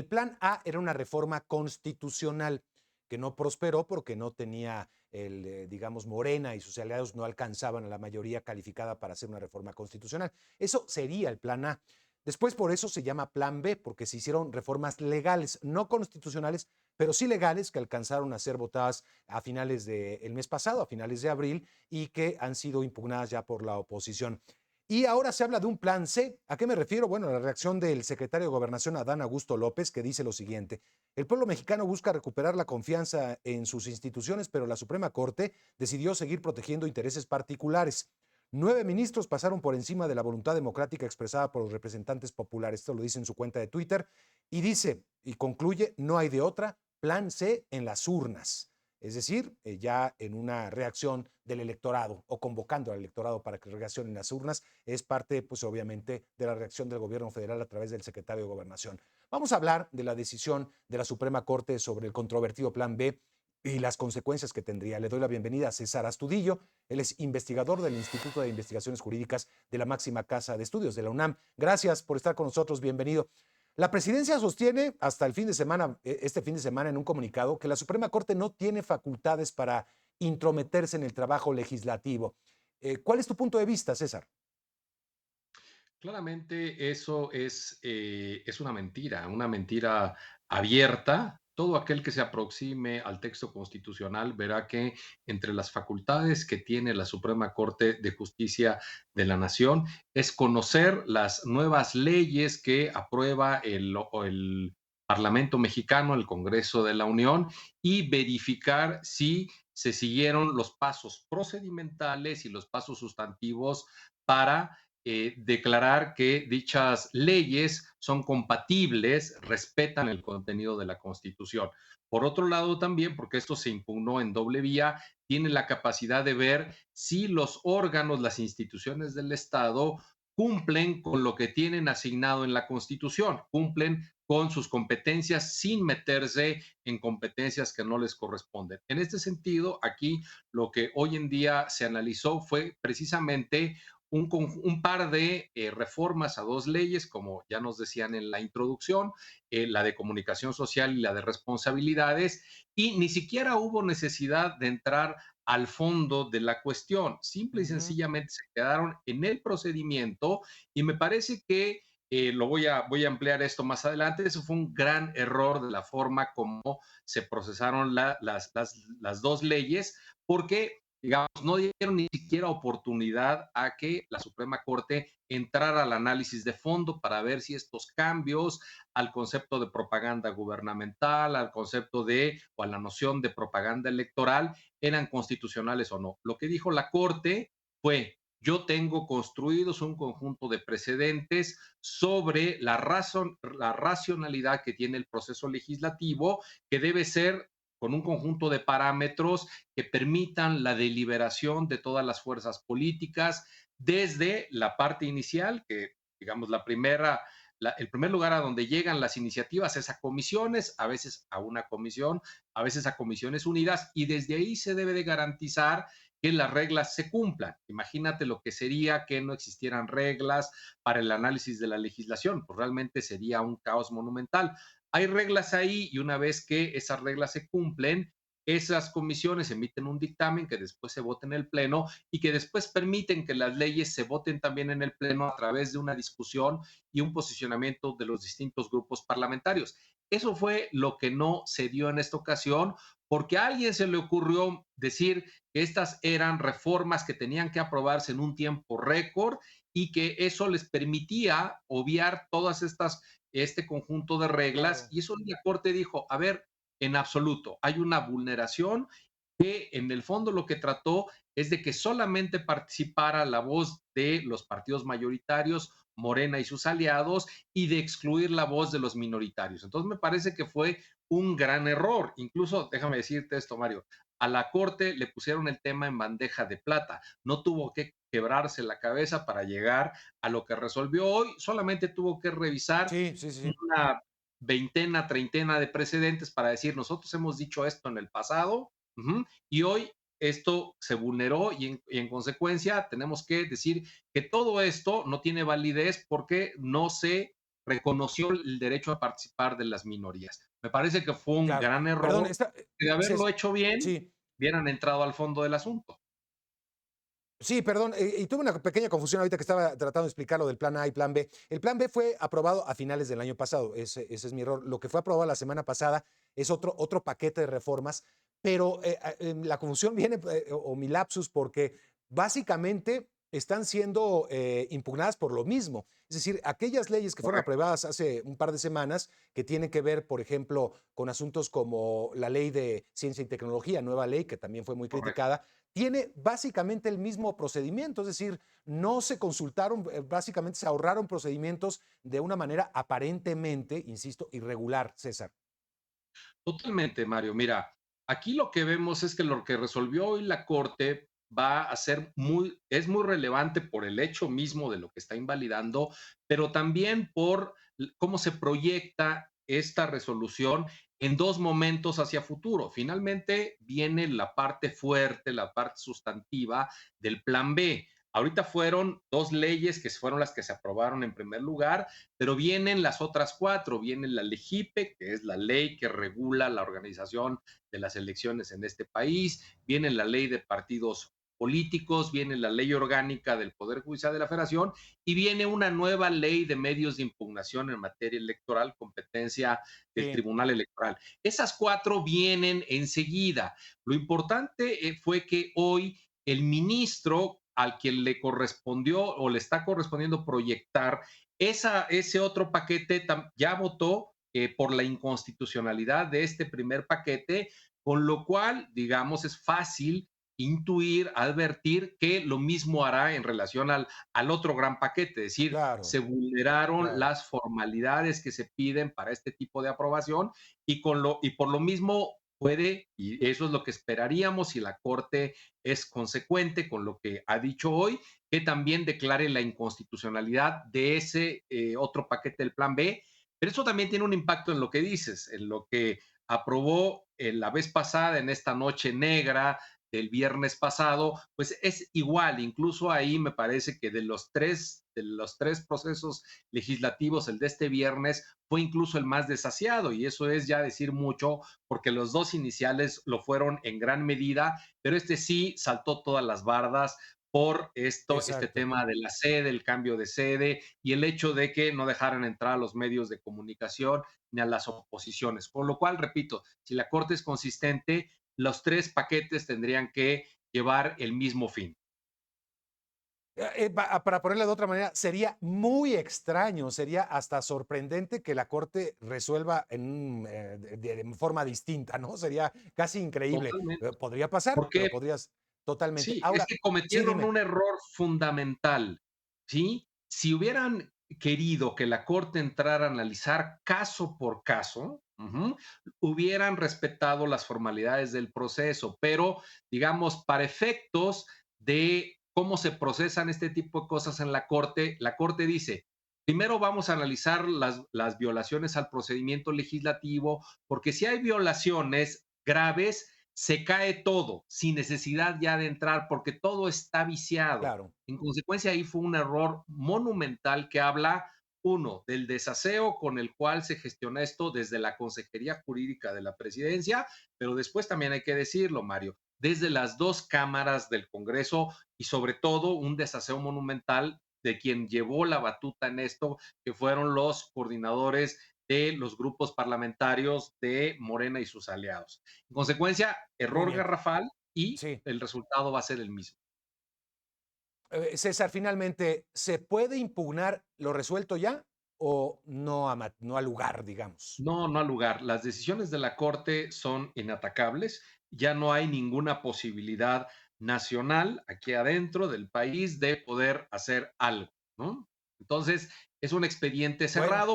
El plan A era una reforma constitucional que no prosperó porque no tenía digamos, Morena y sus aliados no alcanzaban a la mayoría calificada para hacer una reforma constitucional. Eso sería el plan A. Después por eso se llama plan B, porque se hicieron reformas legales, no constitucionales, pero sí legales, que alcanzaron a ser votadas a finales del mes pasado, a finales de abril, y que han sido impugnadas ya por la oposición. Y ahora se habla de un plan C. ¿A qué me refiero? Bueno, la reacción del secretario de Gobernación, Adán Augusto López, que dice lo siguiente: el pueblo mexicano busca recuperar la confianza en sus instituciones, pero la Suprema Corte decidió seguir protegiendo intereses particulares. 9 ministros pasaron por encima de la voluntad democrática expresada por los representantes populares. Esto lo dice en su cuenta de Twitter. Y dice, y concluye, no hay de otra, plan C en las urnas. Es decir, ya en una reacción del electorado o convocando al electorado para que reaccione en las urnas, es parte, pues obviamente, de la reacción del gobierno federal a través del secretario de Gobernación. Vamos a hablar de la decisión de la Suprema Corte sobre el controvertido Plan B y las consecuencias que tendría. Le doy la bienvenida a César Astudillo. Él es investigador del Instituto de Investigaciones Jurídicas de la máxima casa de estudios de la UNAM. Gracias por estar con nosotros. Bienvenido. La presidencia sostiene hasta el fin de semana, este fin de semana, en un comunicado, que la Suprema Corte no tiene facultades para intrometerse en el trabajo legislativo. ¿Cuál es tu punto de vista, César? Claramente eso es una mentira abierta. Todo aquel que se aproxime al texto constitucional verá que entre las facultades que tiene la Suprema Corte de Justicia de la Nación es conocer las nuevas leyes que aprueba el Parlamento mexicano, el Congreso de la Unión, y verificar si se siguieron los pasos procedimentales y los pasos sustantivos para declarar que dichas leyes son compatibles, respetan el contenido de la Constitución. Por otro lado, también, porque esto se impugnó en doble vía, tiene la capacidad de ver si los órganos, las instituciones del Estado cumplen con lo que tienen asignado en la Constitución, cumplen con sus competencias sin meterse en competencias que no les corresponden. En este sentido, aquí lo que hoy en día se analizó fue precisamente un par de reformas a dos leyes, como ya nos decían en la introducción, la de comunicación social y la de responsabilidades, y ni siquiera hubo necesidad de entrar al fondo de la cuestión. Simple y sencillamente se quedaron en el procedimiento y me parece que voy a ampliar esto más adelante. Eso fue un gran error de la forma como se procesaron las dos leyes, porque digamos, no dieron ni siquiera oportunidad a que la Suprema Corte entrara al análisis de fondo para ver si estos cambios al concepto de propaganda gubernamental, al concepto de o a la noción de propaganda electoral eran constitucionales o no. Lo que dijo la Corte fue: yo tengo construidos un conjunto de precedentes sobre la racionalidad que tiene el proceso legislativo, que debe ser con un conjunto de parámetros que permitan la deliberación de todas las fuerzas políticas desde la parte inicial, que digamos el primer lugar a donde llegan las iniciativas es a comisiones, a veces a una comisión, a veces a comisiones unidas, y desde ahí se debe de garantizar que las reglas se cumplan. Imagínate lo que sería que no existieran reglas para el análisis de la legislación, pues realmente sería un caos monumental. Hay reglas ahí y una vez que esas reglas se cumplen, esas comisiones emiten un dictamen que después se vota en el Pleno y que después permiten que las leyes se voten también en el Pleno a través de una discusión y un posicionamiento de los distintos grupos parlamentarios. Eso fue lo que no se dio en esta ocasión, porque a alguien se le ocurrió decir que estas eran reformas que tenían que aprobarse en un tiempo récord y que eso les permitía obviar todas este conjunto de reglas, Claro. y eso la Corte dijo: a ver, en absoluto, hay una vulneración que en el fondo lo que trató es de que solamente participara la voz de los partidos mayoritarios, Morena y sus aliados, y de excluir la voz de los minoritarios. Entonces me parece que fue un gran error. Incluso, déjame decirte esto, Mario, a la Corte le pusieron el tema en bandeja de plata. No tuvo que quebrarse la cabeza para llegar a lo que resolvió hoy, solamente tuvo que revisar Sí, sí, sí. una veintena, treintena de precedentes para decir: nosotros hemos dicho esto en el pasado, y hoy esto se vulneró y en consecuencia tenemos que decir que todo esto no tiene validez porque no se reconoció el derecho a participar de las minorías. Me parece que fue un Claro. gran Perdón, error, que de haberlo hecho bien, sí. hubieran entrado al fondo del asunto. Sí, perdón, y tuve una pequeña confusión ahorita que estaba tratando de explicar lo del plan A y plan B. El plan B fue aprobado a finales del año pasado, ese es mi error. Lo que fue aprobado la semana pasada es otro paquete de reformas, pero la confusión viene, o mi lapsus, porque básicamente están siendo impugnadas por lo mismo. Es decir, aquellas leyes que fueron Correcto. aprobadas hace un par de semanas, que tienen que ver, por ejemplo, con asuntos como la ley de ciencia y tecnología, nueva ley, que también fue muy Correcto. criticada, tiene básicamente el mismo procedimiento, es decir, no se consultaron, básicamente se ahorraron procedimientos de una manera aparentemente, insisto, irregular, César. Totalmente, Mario. Mira, aquí lo que vemos es que lo que resolvió hoy la Corte va a ser es muy relevante por el hecho mismo de lo que está invalidando, pero también por cómo se proyecta esta resolución en dos momentos hacia futuro. Finalmente viene la parte fuerte, la parte sustantiva del plan B. Ahorita fueron dos leyes que fueron las que se aprobaron en primer lugar, pero vienen las otras cuatro, viene la LEGIPE, que es la ley que regula la organización de las elecciones en este país, viene la ley de partidos políticos, viene la ley orgánica del Poder Judicial de la Federación y viene una nueva ley de medios de impugnación en materia electoral, competencia del Sí, Tribunal Electoral. Esas cuatro vienen enseguida. Lo importante fue que hoy el ministro al quien le correspondió o le está correspondiendo proyectar ese otro paquete ya votó por la inconstitucionalidad de este primer paquete, con lo cual, digamos, es fácil intuir, advertir que lo mismo hará en relación al otro gran paquete, es decir, claro, se vulneraron claro. las formalidades que se piden para este tipo de aprobación y por lo mismo puede, y eso es lo que esperaríamos si la Corte es consecuente con lo que ha dicho hoy, que también declare la inconstitucionalidad de ese otro paquete del plan B. Pero eso también tiene un impacto en lo que dices, en lo que aprobó la vez pasada, en esta noche negra del viernes pasado, pues es igual, incluso ahí me parece que de los tres procesos legislativos, el de este viernes fue incluso el más desasiado, y eso es ya decir mucho, porque los dos iniciales lo fueron en gran medida, pero este sí saltó todas las bardas por este Exacto. tema de la sede, el cambio de sede y el hecho de que no dejaran entrar a los medios de comunicación ni a las oposiciones. Por lo cual, repito, si la Corte es consistente, los tres paquetes tendrían que llevar el mismo fin. Para ponerla de otra manera, sería muy extraño, sería hasta sorprendente que la Corte resuelva de forma distinta, ¿no? Sería casi increíble. Totalmente. Podría pasar, pero Porque podrías totalmente. sí, es Ahora, que sí, cometieron dime. un error fundamental, ¿sí? Si hubieran querido que la Corte entrara a analizar caso por caso, hubieran respetado las formalidades del proceso, pero digamos, para efectos de cómo se procesan este tipo de cosas en la Corte dice, primero vamos a analizar las violaciones al procedimiento legislativo, porque si hay violaciones graves, se cae todo sin necesidad ya de entrar porque todo está viciado. Claro, En consecuencia, ahí fue un error monumental que habla, uno, del desaseo con el cual se gestiona esto desde la Consejería Jurídica de la Presidencia, pero después también hay que decirlo, Mario, desde las dos cámaras del Congreso y sobre todo un desaseo monumental de quien llevó la batuta en esto, que fueron los coordinadores de los grupos parlamentarios de Morena y sus aliados. En consecuencia, muy error bien. garrafal y Sí. el resultado va a ser el mismo. César, finalmente, ¿se puede impugnar lo resuelto ya o no, no al lugar, digamos? No, no al lugar. Las decisiones de la Corte son inatacables. Ya no hay ninguna posibilidad nacional aquí adentro del país de poder hacer algo, ¿no? Entonces, es un expediente Bueno, cerrado.